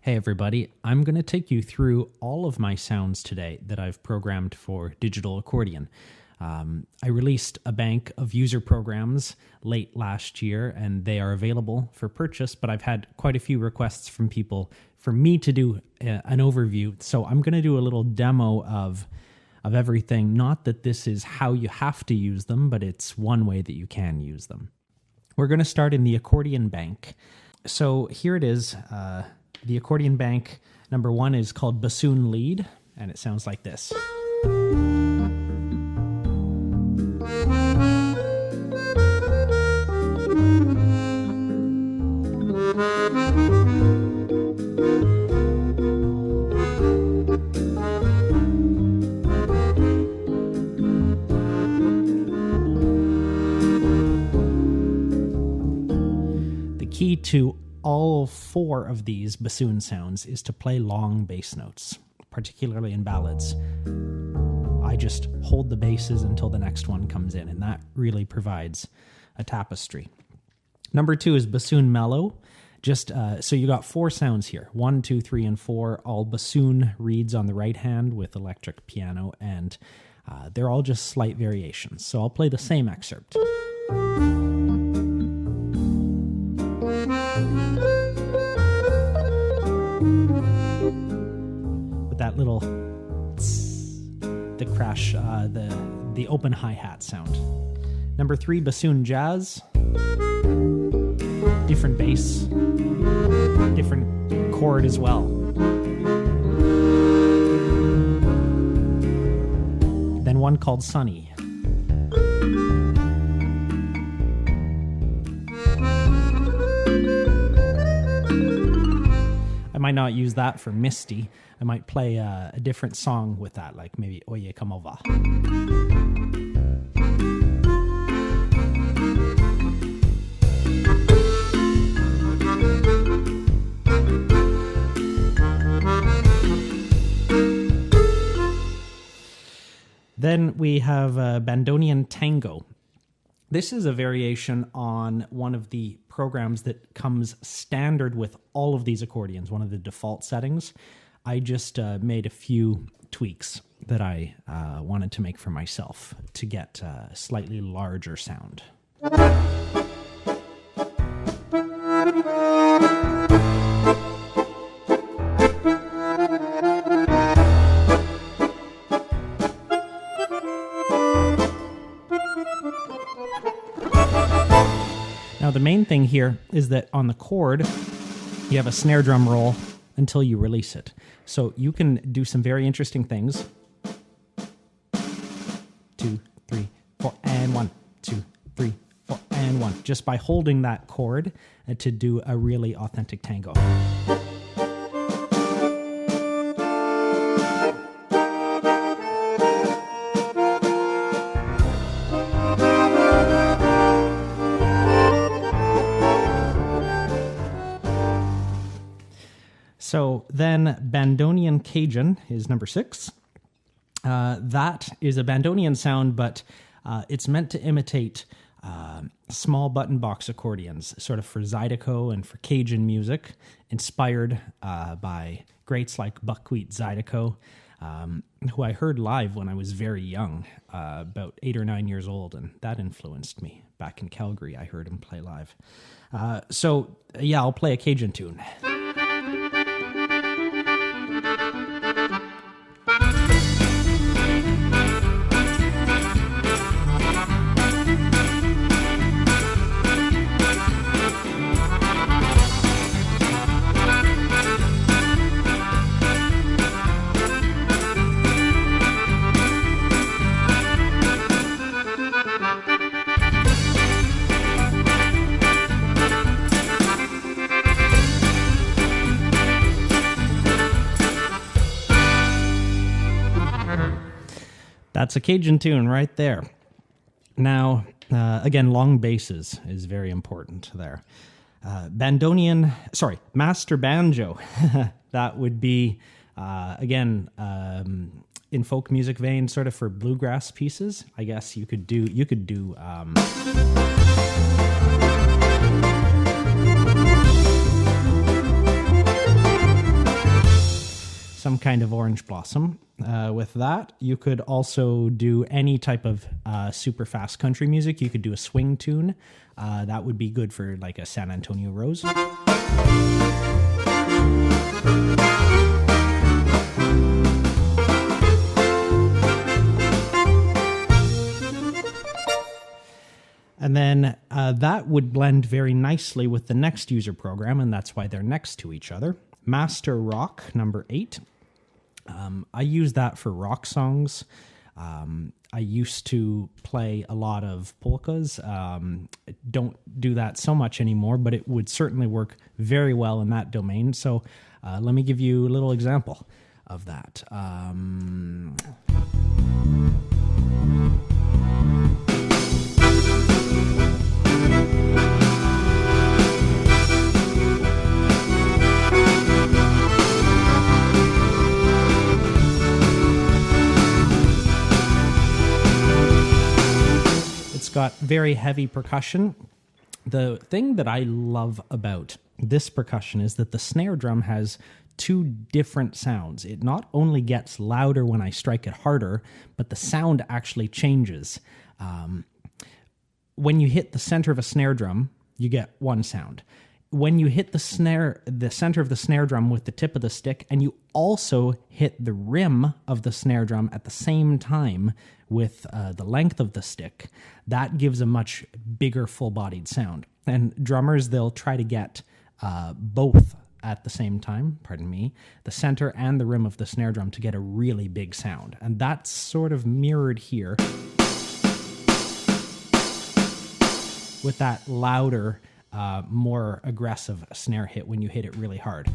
Hey everybody, I'm going to take you through all of my sounds today that I've programmed for digital accordion. I released a bank of user programs late last year and they are available for purchase, but I've had quite a few requests from people for me to do an overview. So I'm going to do a little demo of everything. Not that this is how you have to use them, but it's one way that you can use them. We're going to start in the Accordion Bank. So here it is. The Accordion Bank number 1 is called Bassoon Lead, and it sounds like this. The key to all 4 of these bassoon sounds is to play long bass notes, particularly in ballads. I just hold the basses until the next one comes in, and that really provides a tapestry. Number 2 is Bassoon Mellow. So you got 4 sounds here, 1, 2, 3, and 4, all bassoon reeds on the right hand with electric piano, and they're all just slight variations. So I'll play the same excerpt. With that little the crash, the open hi-hat sound. Number 3, Bassoon Jazz. Different bass, different chord as well. Then one called Sunny. I might not use that for Misty. I might play a different song with that, like maybe Oye Como Va. Then we have Bandoneon Tango. This is a variation on one of the programs that comes standard with all of these accordions, one of the default settings. I just made a few tweaks that I wanted to make for myself to get a slightly larger sound. Now, the main thing here is that on the chord, you have a snare drum roll until you release it. So you can do some very interesting things. 2, 3, 4, and 1, 2, 3, 4, and 1. Just by holding that chord to do a really authentic tango. So then Bandoneon Cajun is number 6. That is a bandoneon sound, but it's meant to imitate small button box accordions, sort of for Zydeco and for Cajun music, inspired by greats like Buckwheat Zydeco, who I heard live when I was very young, about 8 or 9 years old, and that influenced me. Back in Calgary, I heard him play live. So yeah, I'll play a Cajun tune. That's a Cajun tune right there. Now, again, long basses is very important there. Master Banjo. That would be, again, in folk music vein, sort of for bluegrass pieces. I guess you could do. kind of orange blossom. With that, you could also do any type of super fast country music. You could do a swing tune. That would be good for like a San Antonio Rose. And then that would blend very nicely with the next user program, and that's why they're next to each other. Master Rock, number 8. I use that for rock songs. I used to play a lot of polkas. Don't do that so much anymore, but it would certainly work very well in that domain. So let me give you a little example of that. Got very heavy percussion. The thing that I love about this percussion is that the snare drum has 2 different sounds. It not only gets louder when I strike it harder, but the sound actually changes. When you hit the center of a snare drum, you get one sound. When you hit the center of the snare drum with the tip of the stick, and you also hit the rim of the snare drum at the same time with the length of the stick, that gives a much bigger full-bodied sound. And drummers, they'll try to get both at the same time, the center and the rim of the snare drum to get a really big sound. And that's sort of mirrored here with that louder, more aggressive snare hit when you hit it really hard.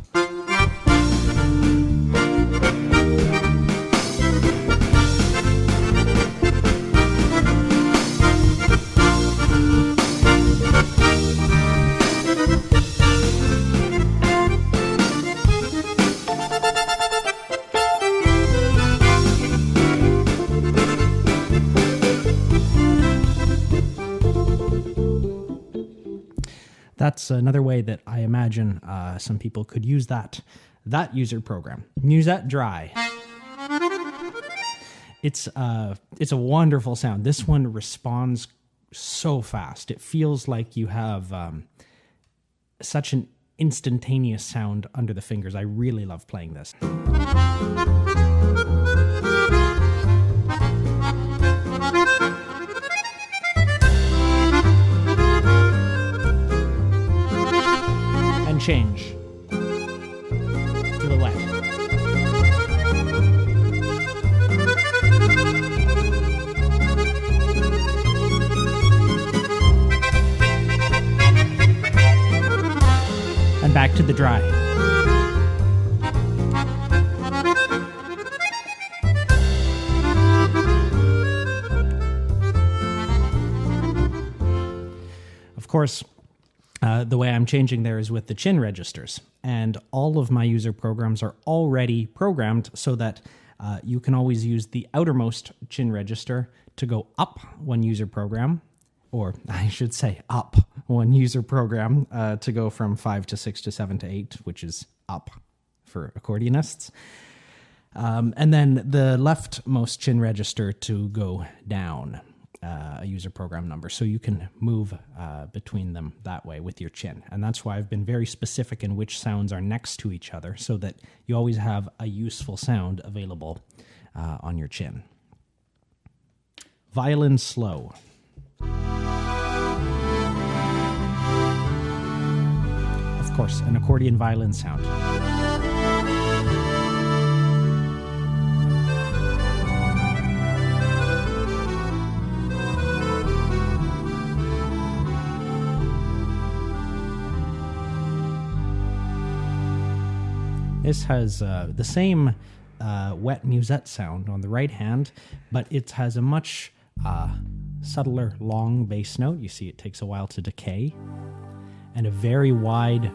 That's another way that I imagine some people could use that user program. Musette Dry. It's a wonderful sound. This one responds so fast. It feels like you have such an instantaneous sound under the fingers. I really love playing this. Change to the wet. And back to the dry. Of course, the way I'm changing there is with the chin registers. And all of my user programs are already programmed so that you can always use the outermost chin register to go up one user program, or I should say up one user program to go from 5 to 6 to 7 to 8, which is up for accordionists. And then the leftmost chin register to go down a user program number, so you can move between them that way with your chin. And that's why I've been very specific in which sounds are next to each other, so that you always have a useful sound available on your chin. Violin Slow. Of course, an accordion violin sound. This has the same wet musette sound on the right hand, but it has a much subtler long bass note. You see it takes a while to decay. And a very wide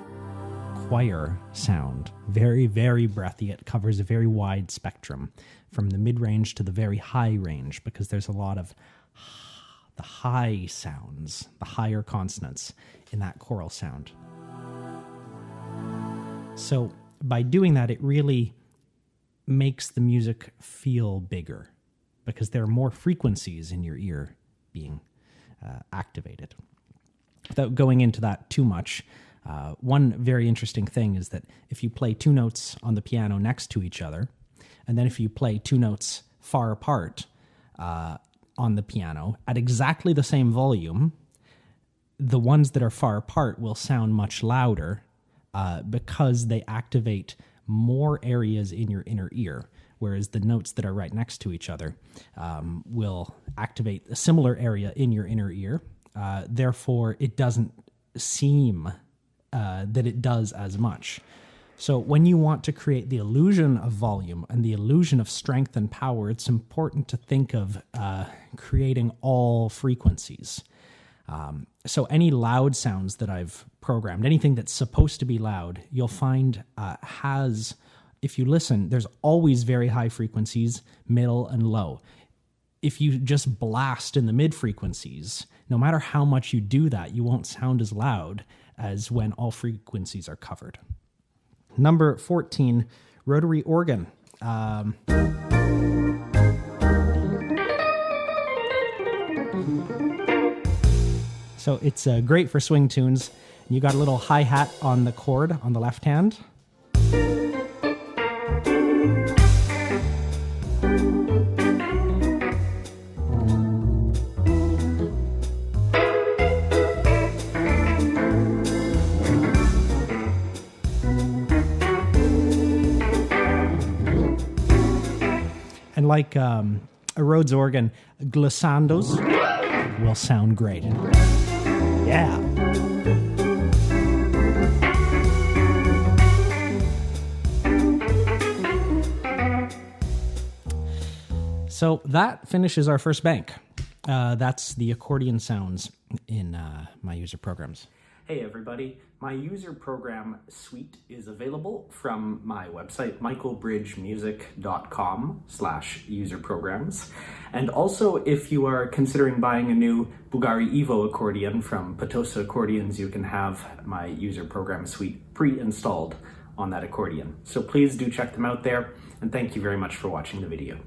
choir sound. Very, very breathy. It covers a very wide spectrum from the mid-range to the very high range, because there's a lot of the high sounds, the higher consonants in that choral sound. So by doing that, it really makes the music feel bigger because there are more frequencies in your ear being activated. Without going into that too much, one very interesting thing is that if you play two notes on the piano next to each other, and then if you play two notes far apart on the piano at exactly the same volume, the ones that are far apart will sound much louder because they activate more areas in your inner ear, whereas the notes that are right next to each other will activate a similar area in your inner ear. Therefore, it doesn't seem that it does as much. So when you want to create the illusion of volume and the illusion of strength and power, it's important to think of creating all frequencies. So any loud sounds that I've programmed, anything that's supposed to be loud, you'll find has, if you listen, there's always very high frequencies, middle, and low. If you just blast in the mid frequencies, no matter how much you do that, you won't sound as loud as when all frequencies are covered. Number 14, Rotary Organ. So it's great for swing tunes. You got a little hi-hat on the chord on the left hand. And like a Rhodes organ, glissandos will sound great. Yeah. So that finishes our first bank. That's the accordion sounds in my user programs. Hey everybody, my user program suite is available from my website, michaelbridgemusic.com/user programs. And also, if you are considering buying a new Bugari Evo accordion from Potosa Accordions, you can have my user program suite pre-installed on that accordion. So please do check them out there, and thank you very much for watching the video.